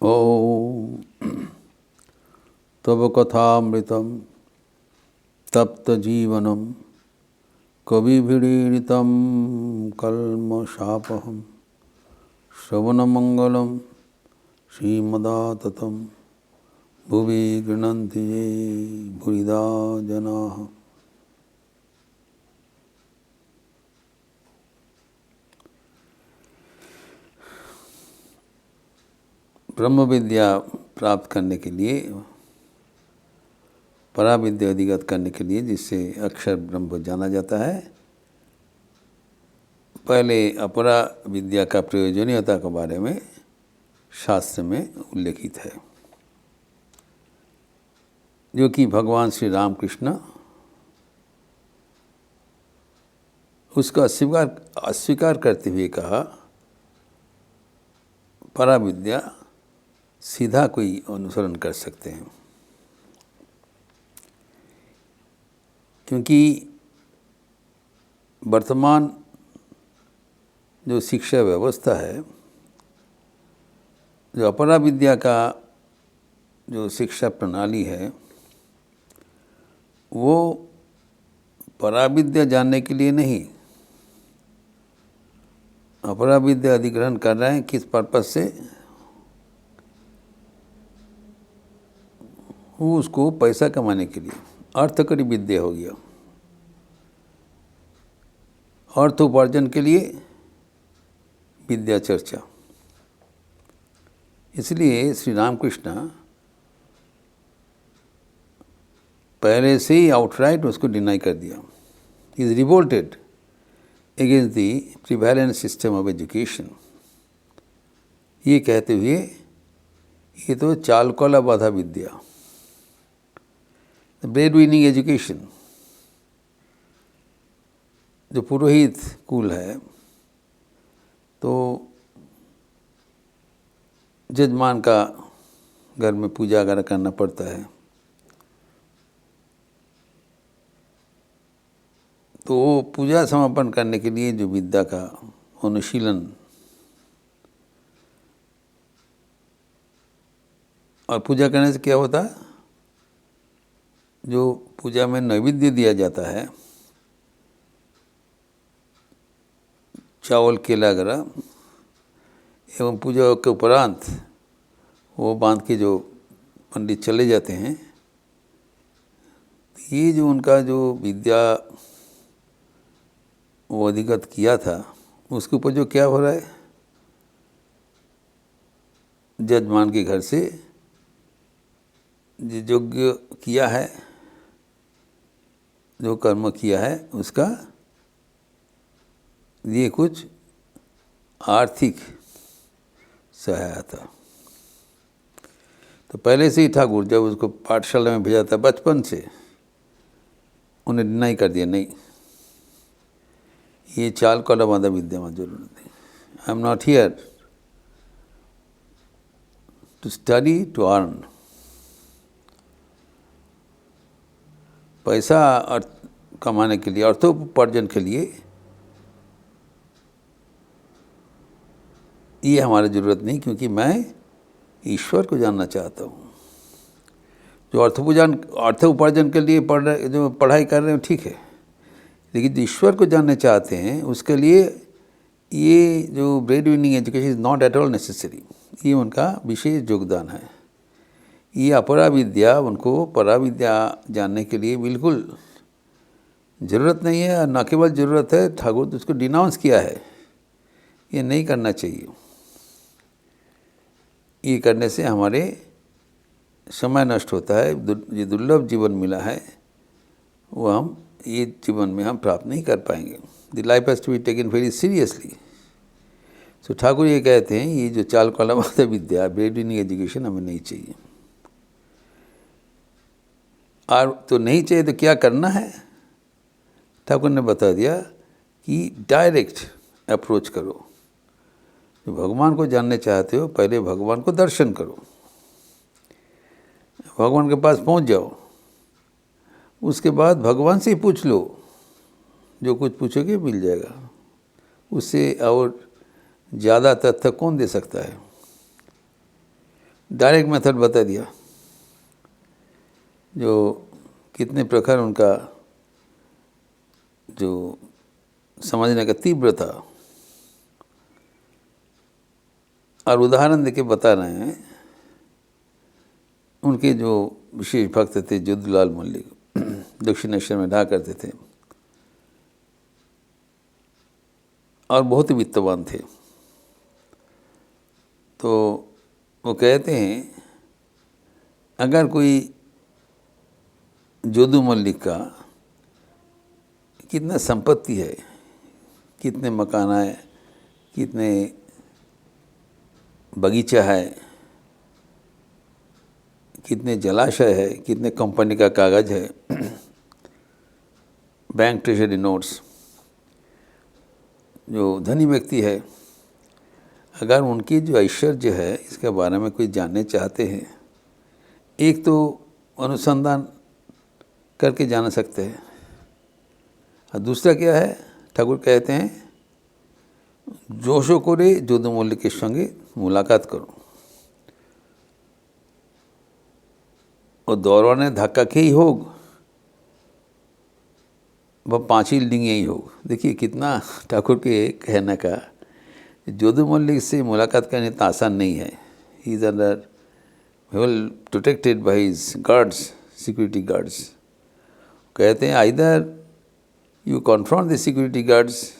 ॐ तव कथामृतं तप्तजीवनं कविभिरीडितं कल्मषापहं श्रवणमङ्गलं श्रीमदाततं भुवि गृह्णन्ति ये भूरिदा जनाः। ब्रह्म विद्या प्राप्त करने के लिए, परा विद्या अधिगत करने के लिए, जिससे अक्षर ब्रह्म को जाना जाता है, पहले अपरा विद्या का प्रयोजनीयता के बारे में शास्त्र में उल्लेखित है, जो कि भगवान श्री रामकृष्ण उसका अस्वीकार करते हुए कहा, परा विद्या सीधा कोई अनुसरण कर सकते हैं, क्योंकि वर्तमान जो शिक्षा व्यवस्था है, जो अपरा विद्या का जो शिक्षा प्रणाली है, वो परा विद्या जानने के लिए नहीं, अपरा विद्या अधिग्रहण कर रहे हैं। किस पर्पस से? वो उसको पैसा कमाने के लिए, अर्थकरी विद्या हो गया, अर्थ उपार्जन के लिए विद्या चर्चा। इसलिए श्री रामकृष्ण पहले से ही आउटराइट उसको डिनाई कर दिया। Is revolted against the prevalent system of education, ये कहते हुए ये तो चालकोला बाधा विद्या, ब्रेड विनिंग एजुकेशन, जो पुरोहित कुल है, तो जजमान का घर में पूजा वगैरह करना पड़ता है, तो वो पूजा समापन करने के लिए जो विद्या का अनुशीलन और पूजा करने से क्या होता है, जो पूजा में नैवेद्य दिया जाता है, चावल केला वगैरह, एवं पूजा के उपरांत वो बांध के जो पंडित चले जाते हैं, ये जो उनका जो विद्या वो अधिगत किया था, उसके ऊपर जो क्या हो रहा है, जजमान के घर से जो यज्ञ किया है, जो कर्म किया है, उसका ये कुछ आर्थिक सहायता। तो पहले से ही ठाकुर जब उसको पाठशाला में भेजा था बचपन से, उन्हें डिनाई कर दिया, नहीं, ये चाल कोला बांधा विद्या में जरूरत नहीं। I am not here to study to earn. पैसा कमाने के लिए, अर्थोपार्जन के लिए ये हमारी ज़रूरत नहीं, क्योंकि मैं ईश्वर को जानना चाहता हूँ। जो अर्थ उपार्जन के लिए जो पढ़ाई कर रहे हैं ठीक है, लेकिन जो ईश्वर को जानना चाहते हैं, उसके लिए ये जो bread winning education is not at all necessary. ये उनका विशेष योगदान है। ये अपरा विद्या उनको परा विद्या जानने के लिए बिल्कुल ज़रूरत नहीं है, और न केवल ज़रूरत है, ठाकुर तो उसको डिनाउंस किया है, ये नहीं करना चाहिए। ये करने से हमारे समय नष्ट होता है। ये दुर्लभ जीवन मिला है, वो हम ये जीवन में हम प्राप्त नहीं कर पाएंगे। The life has to be taken very seriously. So Thakur ये कहते हैं, ये जो चाल कोला बांधा विद्या, ब्रेड विनिंग एजुकेशन हमें नहीं चाहिए। और तो नहीं चाहिए तो क्या करना है? ठाकुर ने बता दिया कि डायरेक्ट अप्रोच करो। जो भगवान को जानने चाहते हो, पहले भगवान को दर्शन करो, भगवान के पास पहुंच जाओ, उसके बाद भगवान से ही पूछ लो, जो कुछ पूछोगे मिल जाएगा। उससे और ज़्यादा तथ्य कौन दे सकता है? डायरेक्ट मेथड बता दिया, जो कितने प्रकार उनका जो समझने का तीव्रता, और उदाहरण देके बता रहे हैं। उनके जो विशेष भक्त थे जद्दूलाल मल्लिक, दक्षिणेश्वर में रहा करते थे और बहुत ही वित्तवान थे। तो वो कहते हैं अगर कोई जोदू मल्लिक का कितना संपत्ति है, कितने मकान है, कितने बगीचा है, कितने जलाशय है, कितने कंपनी का कागज़ है, बैंक ट्रेजरी नोट्स, जो धनी व्यक्ति है, अगर उनकी जो ऐश्वर्य है इसके बारे में कोई जानने चाहते हैं, एक तो अनुसंधान करके जान सकते हैं, और दूसरा क्या है, ठाकुर कहते हैं जोशो करे जोदू मल्लिक के संगे मुलाकात करो। और दौराने धक्का के ही होग, वह 5 ही लिंगे ही होग। देखिए कितना ठाकुर के कहने का, जोदू मल्लिक से मुलाकात करने तो आसान नहीं है। He is under well protected by his guards, security guards. कहते हैं either you confront the security guards,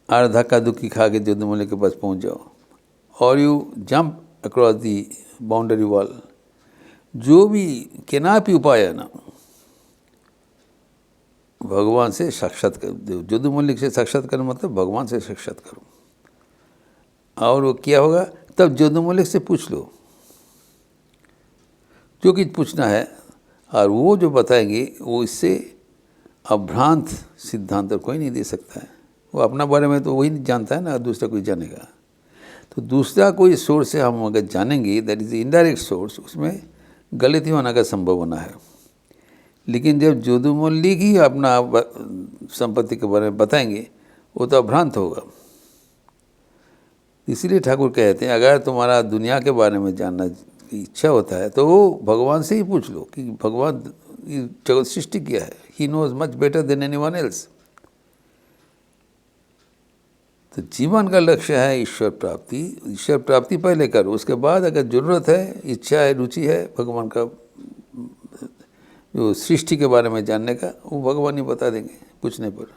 और धक्का धुक्की खा के जोदू मल्लिक के पास पहुंच जाओ, और you jump across the boundary wall. जो भी केनापि उपाय है ना, भगवान से साक्षात्कार, जोदू मल्लिक से साक्षात्कार मतलब भगवान से साक्षात्कार। और वो क्या होगा, तब जोदू मल्लिक से पूछ लो जो कि पूछना है, और वो जो बताएंगे वो इससे अभ्रांत सिद्धांत कोई नहीं दे सकता है। वो अपना बारे में तो वही नहीं जानता है ना, दूसरा कोई जानेगा। तो दूसरा कोई सोर्स से हम अगर जानेंगे, दैट इज़ इनडायरेक्ट सोर्स, उसमें गलती होने का संभावना है। लेकिन जब जोदू मल्लिक ही अपना संपत्ति के बारे में बताएंगे, वो तो अभ्रांत होगा। इसलिए ठाकुर कहते हैं अगर तुम्हारा दुनिया के बारे में जानना की इच्छा होता है तो वो भगवान से ही पूछ लो कि भगवान जगत सृष्टि क्या है। He knows much better than anyone else. तो जीवन का लक्ष्य है ईश्वर प्राप्ति। ईश्वर प्राप्ति पहले करो, उसके बाद अगर ज़रूरत है, इच्छा है, रुचि है भगवान का जो सृष्टि के बारे में जानने का, वो भगवान ही बता देंगे पूछने पर।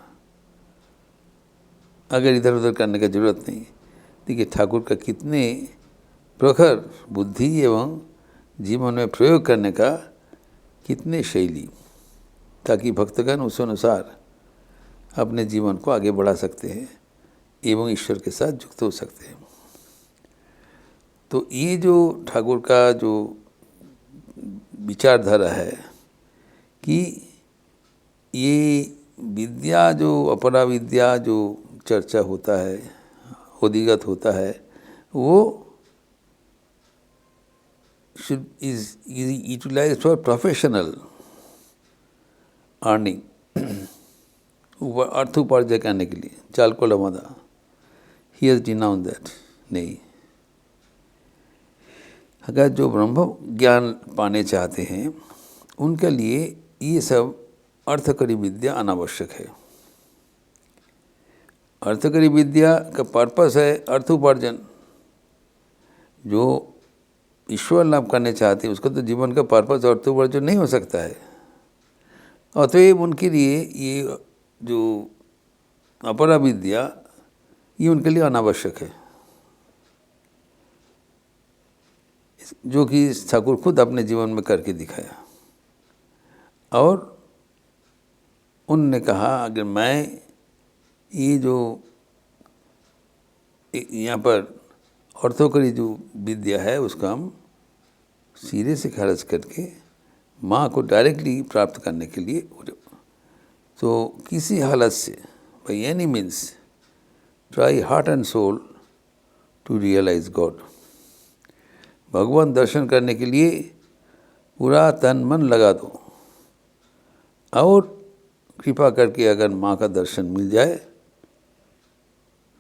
अगर इधर उधर करने की ज़रूरत नहीं। देखिए ठाकुर का कितने प्रखर बुद्धि एवं जीवन में प्रयोग करने का कितने शैली, ताकि भक्तगण उस अनुसार अपने जीवन को आगे बढ़ा सकते हैं एवं ईश्वर के साथ युक्त हो सकते हैं। तो ये जो ठाकुर का जो विचारधारा है कि ये विद्या जो अपरा विद्या जो चर्चा होता है, अधिगत होता है, वो should is utilized for professional earning, अर्थ उपार्जन करने के लिए। चाल को लमादा, ही हैज डिनाउंस दैट। नहीं, अगर जो ब्रह्म ज्ञान पाने चाहते हैं उनके लिए ये सब अर्थकरी विद्या अनावश्यक है। अर्थकरी विद्या का पर्पस है अर्थ उपार्जन। जो ईश्वर लाभ करने चाहते हैं उसका तो जीवन का पर्पस अर्थ उपार्जन नहीं हो सकता है। अतएव उनके लिए ये जो अपरा विद्या ये उनके लिए अनावश्यक है, जो कि ठाकुर खुद अपने जीवन में करके दिखाया। और उनने कहा अगर मैं ये जो यहाँ पर अर्थोकरी जो विद्या है उसका हम सिरे से खर्च करके माँ को डायरेक्टली प्राप्त करने के लिए, तो किसी हालत से by any means try heart and soul to realise God. भगवान दर्शन करने के लिए पूरा तन मन लगा दो, और कृपा करके अगर माँ का दर्शन मिल जाए,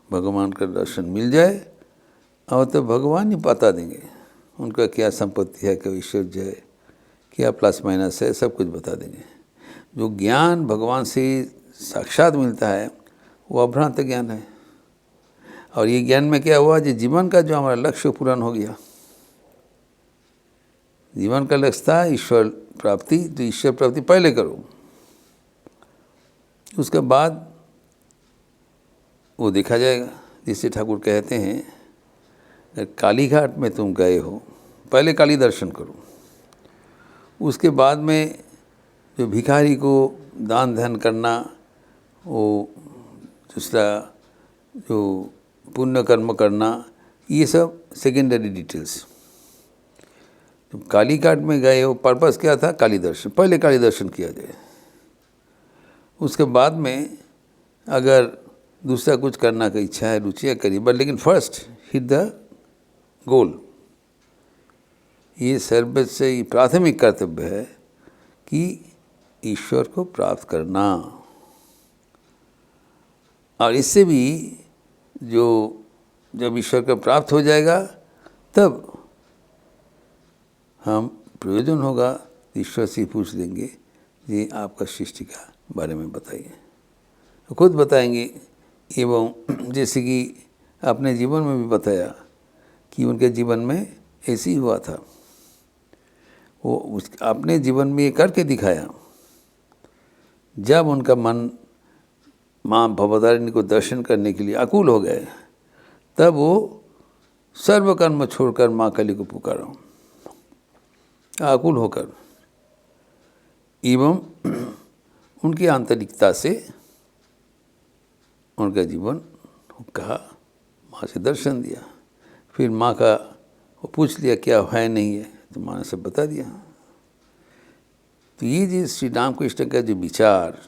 भगवान का दर्शन मिल जाए, और तो भगवान ही बता देंगे उनका क्या संपत्ति है, क्या ऐश्वर्य है, क्या प्लस माइनस है, सब कुछ बता देंगे। जो ज्ञान भगवान से साक्षात मिलता है वो अभ्रांत ज्ञान है। और ये ज्ञान में क्या हुआ, जो जीवन का जो हमारा लक्ष्य पूर्ण हो गया। जीवन का लक्ष्य था ईश्वर प्राप्ति, तो ईश्वर प्राप्ति पहले करो, उसके बाद वो देखा जाएगा। जिससे ठाकुर कहते हैं, अगर काली घाट में तुम गए हो, पहले काली दर्शन करो, उसके बाद में जो भिखारी को दान ध्यान करना, वो दूसरा जो पुण्य कर्म करना, ये सब सेकेंडरी डिटेल्स। तुम काली घाट में गए हो, पर्पस क्या था, काली दर्शन, पहले काली दर्शन किया जाए, उसके बाद में अगर दूसरा कुछ करना की इच्छा है, रुचि है, करिए, बट लेकिन फर्स्ट हिट द गोल। ये सर्वस्व प्राथमिक कर्तव्य है कि ईश्वर को प्राप्त करना। और इससे भी जो जब ईश्वर को प्राप्त हो जाएगा तब हम प्रयोजन होगा, ईश्वर से पूछ देंगे, ये आपका सृष्टि का बारे में बताइए, तो खुद बताएंगे। एवं जैसे कि अपने जीवन में भी बताया कि उनके जीवन में ऐसे ही हुआ था, वो अपने जीवन में ये करके दिखाया। जब उनका मन माँ भवतारिणी को दर्शन करने के लिए आकुल हो गए, तब वो सर्वकर्म छोड़कर माँ काली को पुकारा, आकुल होकर। एवं उनकी आंतरिकता से उनका जीवन कहा, माँ से दर्शन दिया। फिर माँ का वो पूछ लिया क्या है नहीं है, तो माँ ने सब बता दिया। तो ये जो श्री रामकृष्ण का जो विचार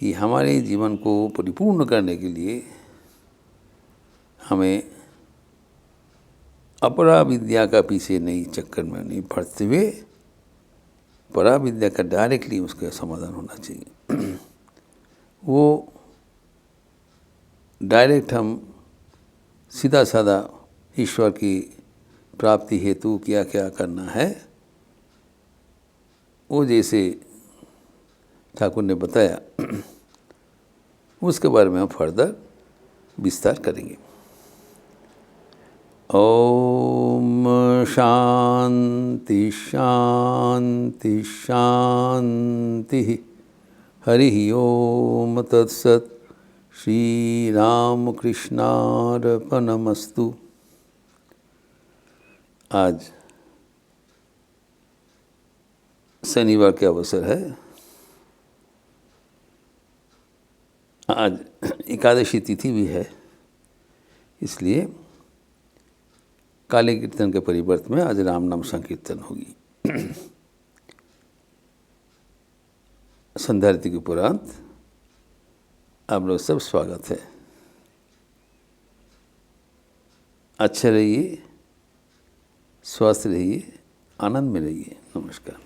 कि हमारे जीवन को परिपूर्ण करने के लिए हमें अपरा विद्या का पीछे नहीं, चक्कर में नहीं पड़ते हुए परा विद्या का डायरेक्टली उसका समाधान होना चाहिए। वो डायरेक्ट हम सीधा साधा ईश्वर की प्राप्ति हेतु क्या क्या करना है, वो जैसे ठाकुर ने बताया, उसके बारे में हम फर्दर विस्तार करेंगे। ओम शांति शांति शांति। हरि ओम तत्सत। श्री रामकृष्णार्पणमस्तु। आज शनिवार के अवसर है, आज एकादशी तिथि भी है, इसलिए काले कीर्तन के परिवर्तन में आज राम नाम संकीर्तन होगी। संध्या आरती के उपरांत आप लोग सब स्वागत है। अच्छे रहिए, स्वस्थ रहिए, आनंद में रहिए। नमस्कार।